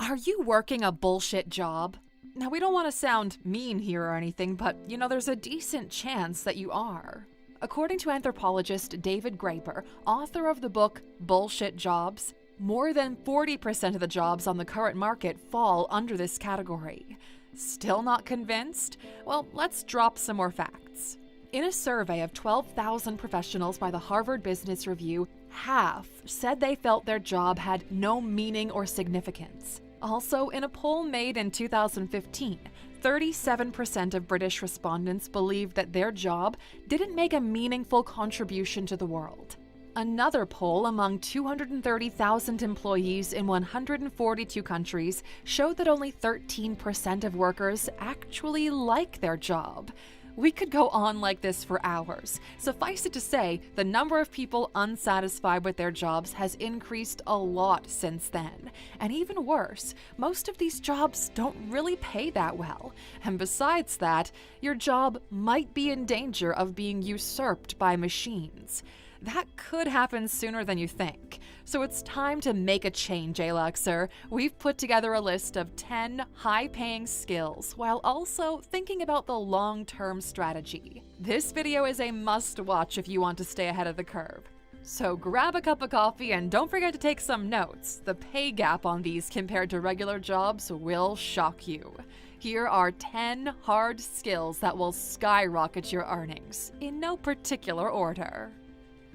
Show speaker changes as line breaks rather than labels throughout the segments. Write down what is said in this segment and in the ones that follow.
Are you working a bullshit job? Now, we don't want to sound mean here or anything, but there's a decent chance that you are. According to anthropologist David Graeber, author of the book Bullshit Jobs, more than 40% of the jobs on the current market fall under this category. Still not convinced? Well, let's drop some more facts. In a survey of 12,000 professionals by the Harvard Business Review, half said they felt their job had no meaning or significance. Also, in a poll made in 2015, 37% of British respondents believed that their job didn't make a meaningful contribution to the world. Another poll among 230,000 employees in 142 countries showed that only 13% of workers actually like their job. We could go on like this for hours. Suffice it to say, the number of people unsatisfied with their jobs has increased a lot since then. And even worse, most of these jobs don't really pay that well. And besides that, your job might be in danger of being usurped by machines. That could happen sooner than you think. So it's time to make a change, Aluxer. We've put together a list of 10 high-paying skills while also thinking about the long-term strategy. This video is a must-watch if you want to stay ahead of the curve. So grab a cup of coffee and don't forget to take some notes. The pay gap on these compared to regular jobs will shock you. Here are 10 hard skills that will skyrocket your earnings, in no particular order.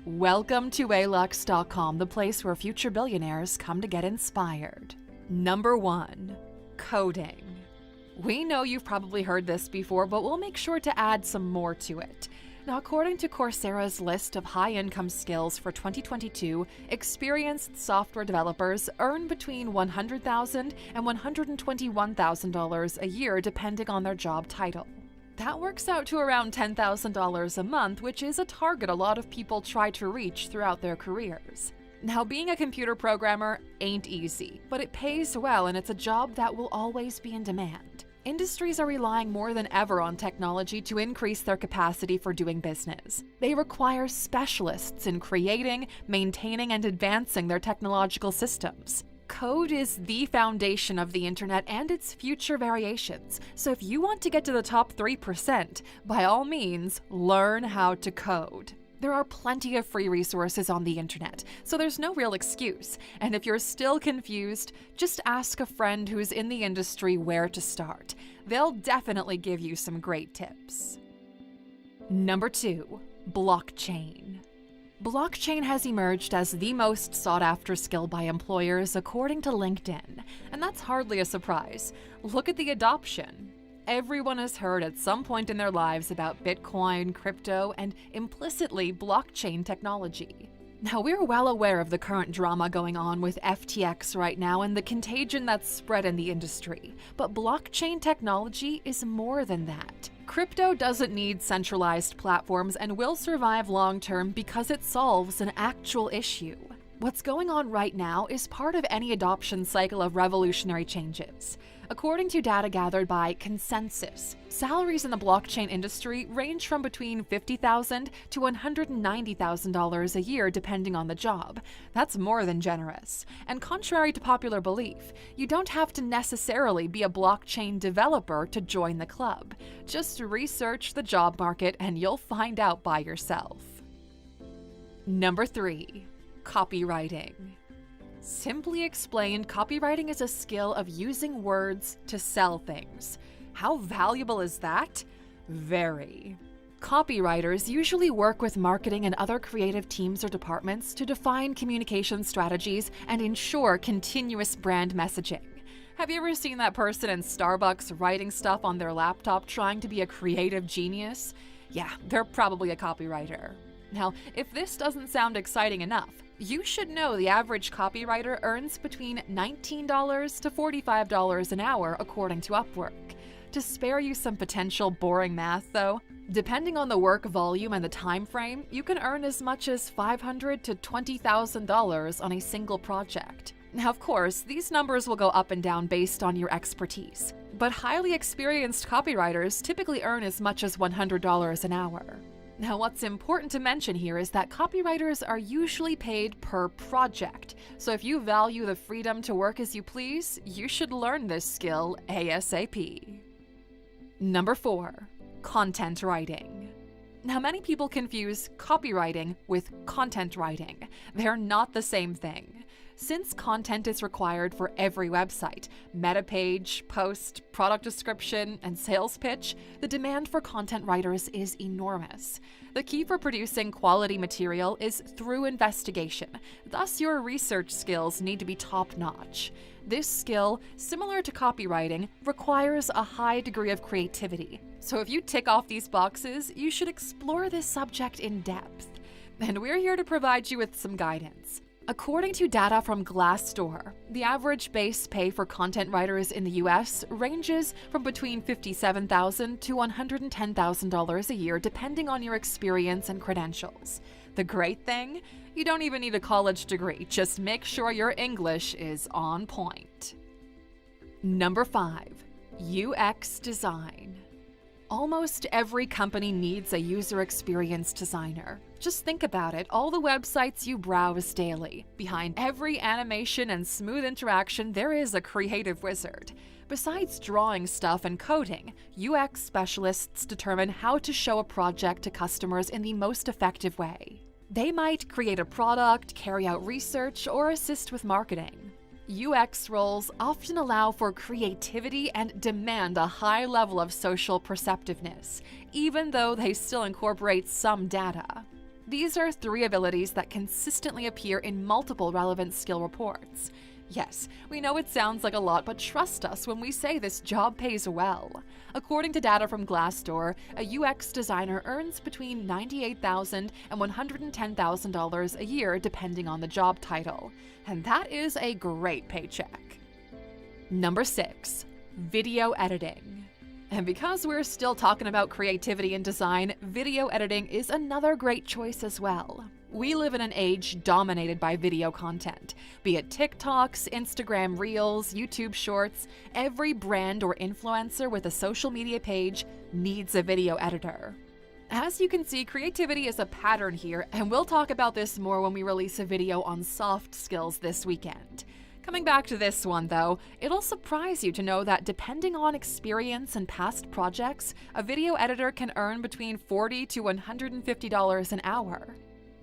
Welcome to alux.com, the place where future billionaires come to get inspired. Number 1. Coding. We know you've probably heard this before, but we'll make sure to add some more to it. Now, according to Coursera's list of high-income skills for 2022, experienced software developers earn between $100,000 and $121,000 a year depending on their job title. That works out to around $10,000 a month, which is a target a lot of people try to reach throughout their careers. Now, being a computer programmer ain't easy, but it pays well and it's a job that will always be in demand. Industries are relying more than ever on technology to increase their capacity for doing business. They require specialists in creating, maintaining, and advancing their technological systems. Code is the foundation of the internet and its future variations, so if you want to get to the top 3%, by all means, learn how to code. There are plenty of free resources on the internet, so there's no real excuse, and if you're still confused, just ask a friend who's in the industry where to start. They'll definitely give you some great tips. Number 2. Blockchain. Blockchain has emerged as the most sought-after skill by employers according to LinkedIn, and that's hardly a surprise. Look at the adoption. Everyone has heard at some point in their lives about Bitcoin, crypto, and implicitly blockchain technology. Now, we're well aware of the current drama going on with FTX right now and the contagion that's spread in the industry, but blockchain technology is more than that. Crypto doesn't need centralized platforms and will survive long-term because it solves an actual issue. What's going on right now is part of any adoption cycle of revolutionary changes. According to data gathered by Consensus, salaries in the blockchain industry range from between $50,000 to $190,000 a year depending on the job. That's more than generous. And contrary to popular belief, you don't have to necessarily be a blockchain developer to join the club. Just research the job market and you'll find out by yourself. Number 3. Copywriting. Simply explained, copywriting is a skill of using words to sell things. How valuable is that? Very. Copywriters usually work with marketing and other creative teams or departments to define communication strategies and ensure continuous brand messaging. Have you ever seen that person in Starbucks writing stuff on their laptop trying to be a creative genius? Yeah, they're probably a copywriter. Now, if this doesn't sound exciting enough, you should know the average copywriter earns between $19 to $45 an hour according to Upwork. To spare you some potential boring math though, depending on the work volume and the time frame, you can earn as much as $500 to $20,000 on a single project. Now, of course, these numbers will go up and down based on your expertise, but highly experienced copywriters typically earn as much as $100 an hour. Now, what's important to mention here is that copywriters are usually paid per project, so if you value the freedom to work as you please, you should learn this skill ASAP. Number 4. Content writing. Now, many people confuse copywriting with content writing. They're not the same thing. Since content is required for every website, meta page, post, product description, and sales pitch, the demand for content writers is enormous. The key for producing quality material is through investigation, thus your research skills need to be top-notch. This skill, similar to copywriting, requires a high degree of creativity. So if you tick off these boxes, you should explore this subject in depth. And we're here to provide you with some guidance. According to data from Glassdoor, the average base pay for content writers in the US ranges from between $57,000 to $110,000 a year, depending on your experience and credentials. The great thing? You don't even need a college degree, just make sure your English is on point. Number 5. UX design. Almost every company needs a user experience designer. Just think about it, all the websites you browse daily. Behind every animation and smooth interaction, there is a creative wizard. Besides drawing stuff and coding, UX specialists determine how to show a project to customers in the most effective way. They might create a product, carry out research, or assist with marketing. UX roles often allow for creativity and demand a high level of social perceptiveness, even though they still incorporate some data. These are 3 abilities that consistently appear in multiple relevant skill reports. Yes, we know it sounds like a lot, but trust us when we say this job pays well. According to data from Glassdoor, a UX designer earns between $98,000 and $110,000 a year depending on the job title. And that is a great paycheck. Number 6. Video editing. And because we're still talking about creativity and design, video editing is another great choice as well. We live in an age dominated by video content. Be it TikToks, Instagram Reels, YouTube Shorts, every brand or influencer with a social media page needs a video editor. As you can see, creativity is a pattern here, and we'll talk about this more when we release a video on soft skills this weekend. Coming back to this one though, it'll surprise you to know that depending on experience and past projects, a video editor can earn between $40 to $150 an hour.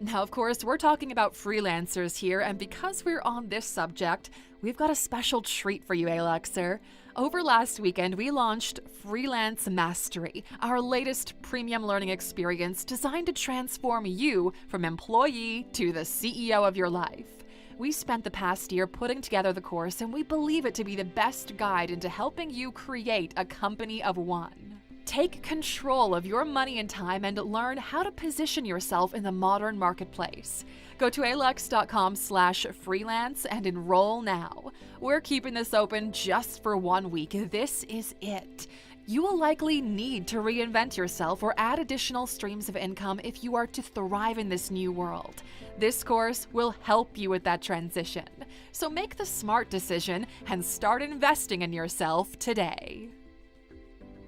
Now, of course, we're talking about freelancers here, and because we're on this subject, we've got a special treat for you, Alexer. Over last weekend, we launched Freelance Mastery, our latest premium learning experience designed to transform you from employee to the CEO of your life. We spent the past year putting together the course, and we believe it to be the best guide into helping you create a company of one. Take control of your money and time and learn how to position yourself in the modern marketplace. Go to alex.com/freelance and enroll now. We're keeping this open just for 1 week. This is it. You will likely need to reinvent yourself or add additional streams of income if you are to thrive in this new world. This course will help you with that transition. So make the smart decision and start investing in yourself today.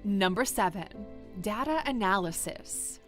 Number 7. Data analysis.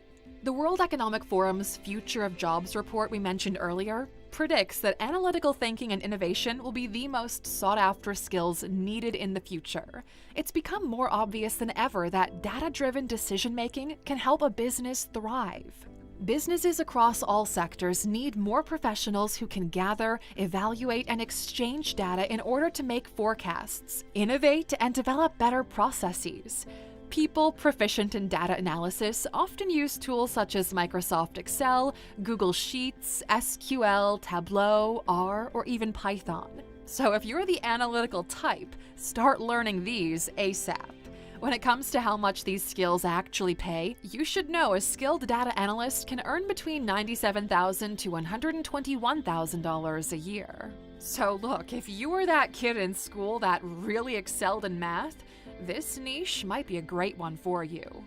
The World Economic Forum's Future of Jobs report we mentioned earlier predicts that analytical thinking and innovation will be the most sought-after skills needed in the future. It's become more obvious than ever that data-driven decision-making can help a business thrive. Businesses across all sectors need more professionals who can gather, evaluate, and exchange data in order to make forecasts, innovate, and develop better processes. People proficient in data analysis often use tools such as Microsoft Excel, Google Sheets, SQL, Tableau, R, or even Python. So if you're the analytical type, start learning these ASAP. When it comes to how much these skills actually pay, you should know a skilled data analyst can earn between $97,000 to $121,000 a year. So look, if you were that kid in school that really excelled in math, this niche might be a great one for you.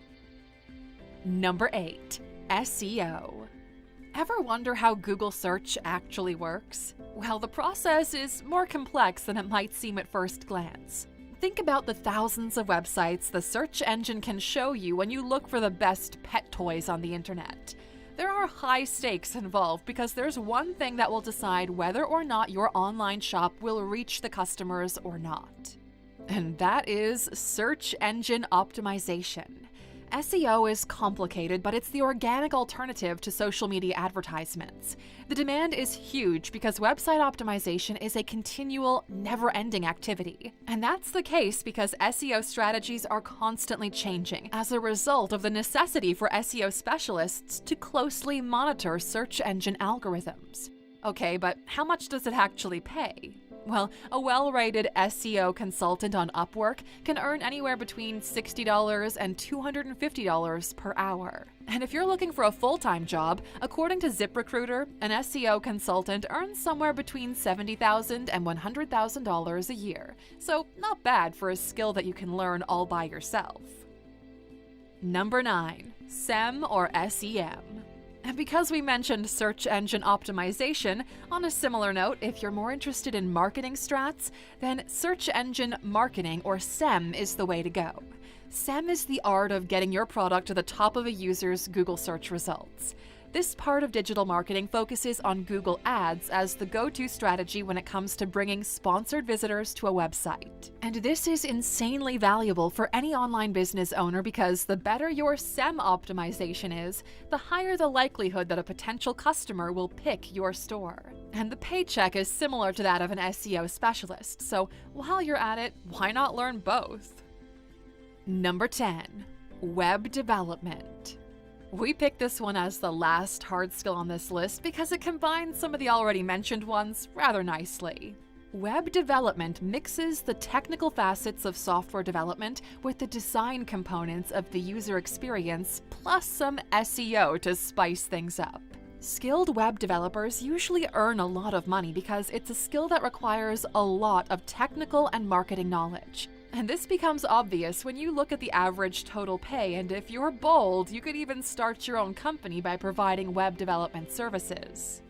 Number 8. SEO. Ever wonder how Google search actually works? Well, the process is more complex than it might seem at first glance. Think about the thousands of websites the search engine can show you when you look for the best pet toys on the internet. There are high stakes involved because there's one thing that will decide whether or not your online shop will reach the customers or not. And that is search engine optimization. SEO is complicated, but it's the organic alternative to social media advertisements. The demand is huge because website optimization is a continual, never-ending activity. And that's the case because SEO strategies are constantly changing as a result of the necessity for SEO specialists to closely monitor search engine algorithms. Okay, but how much does it actually pay? Well, a well-rated SEO consultant on Upwork can earn anywhere between $60 and $250 per hour. And if you're looking for a full-time job, according to ZipRecruiter, an SEO consultant earns somewhere between $70,000 and $100,000 a year. So not bad for a skill that you can learn all by yourself. Number 9. SEM or SEM. And because we mentioned search engine optimization, on a similar note, if you're more interested in marketing strats, then search engine marketing, or SEM, is the way to go. SEM is the art of getting your product to the top of a user's Google search results. This part of digital marketing focuses on Google Ads as the go-to strategy when it comes to bringing sponsored visitors to a website. And this is insanely valuable for any online business owner because the better your SEM optimization is, the higher the likelihood that a potential customer will pick your store. And the paycheck is similar to that of an SEO specialist, so while you're at it, why not learn both? Number 10. Web development. We picked this one as the last hard skill on this list because it combines some of the already mentioned ones rather nicely. Web development mixes the technical facets of software development with the design components of the user experience, plus some SEO to spice things up. Skilled web developers usually earn a lot of money because it's a skill that requires a lot of technical and marketing knowledge. And this becomes obvious when you look at the average total pay, and if you're bold, you could even start your own company by providing web development services.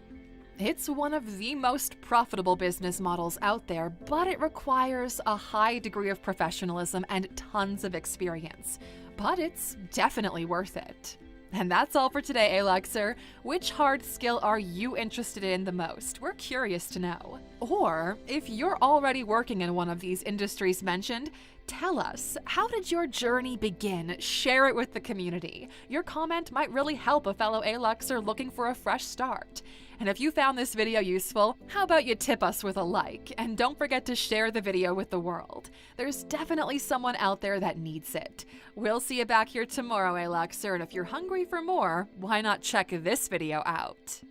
It's one of the most profitable business models out there, but it requires a high degree of professionalism and tons of experience. But it's definitely worth it. And that's all for today, Alexer. Which hard skill are you interested in the most? We're curious to know. Or, if you're already working in one of these industries mentioned, tell us, how did your journey begin? Share it with the community. Your comment might really help a fellow Alexer looking for a fresh start. And if you found this video useful, how about you tip us with a like? And don't forget to share the video with the world. There's definitely someone out there that needs it. We'll see you back here tomorrow, Alexer, and if you're hungry for more, why not check this video out?